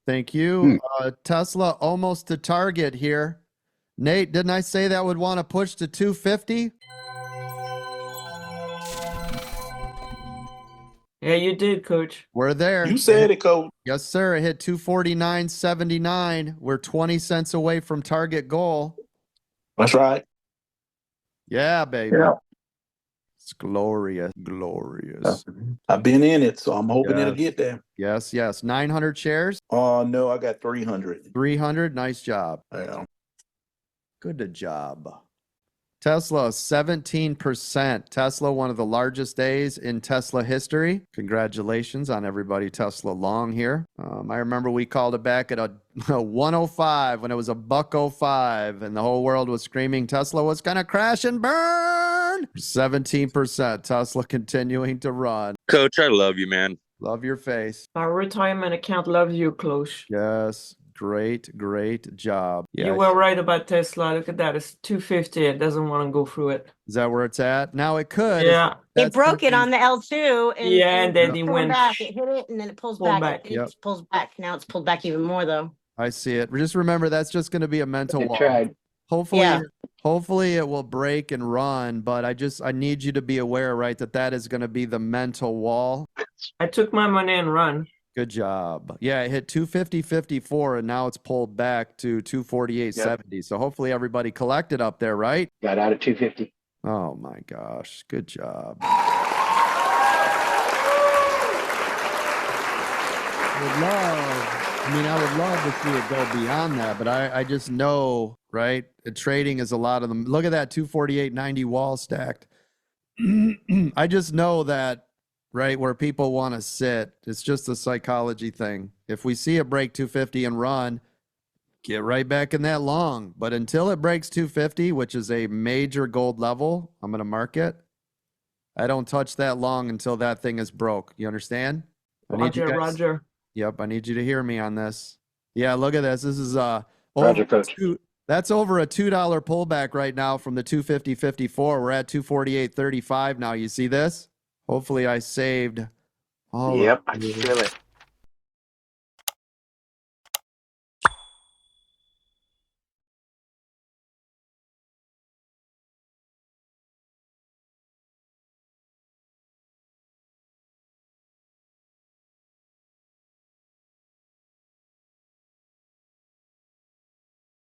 Thank you. Tesla almost to target here. Nate, didn't I say that would want to push to 250? Yeah, you did, Coach. We're there. You said it, Coach. Yes, sir. It hit 249.79. We're 20 cents away from target goal. That's right. Yeah, baby. Yeah. It's glorious. Glorious. I've been in it, so I'm hoping it'll Yes. get there. Yes, yes. 900 shares. No, I got 300. 300. Nice job. Yeah. Good job. Tesla, 17%. Tesla, one of the largest days in Tesla history. Congratulations on everybody Tesla long here. I remember we called it back at a 105 when it was a $1.05 and the whole world was screaming Tesla was going to crash and burn. 17%. Tesla continuing to run. Coach, I love you, man. Love your face. Our retirement account loves you, Coach. Yes. Great job. Yeah, You were right about Tesla. Look at that. It's 250. It doesn't want to go through it. is that where it's at? Now it could. Yeah. It broke it on the L2 and, And then it it pulled went back. It hit it and then it pulls pulled back. back. It just pulls back. Now it's pulled back even more though. I see it. Just remember that's just going to be a mental wall. Tried. Hopefully it will break and run, but I need you to be aware, right, that is going to be the mental wall. I took my money and run. Good job. Yeah, it hit 250.54 and now it's pulled back to 248.70. So hopefully everybody collected up there, right? Got out at 250. Oh my gosh. Good job. I would love to see it go beyond that, but I just know, right? Trading is a lot of them. Look at that 248.90 wall stacked. I just know that, right, where people want to sit, it's just a psychology thing. If we see it break 250 and run, get right back in that long. But until it breaks 250, which is a major gold level, I'm going to mark it. I don't touch that long until that thing is broke. You understand? Roger. Yep, I need you to hear me on this. Yeah, look at this. This is Roger, Coach. that's over a $2 pullback right now from the 250.54. We're at 248.35 now. You see this? Hopefully I saved all Yep, of I you. can feel it.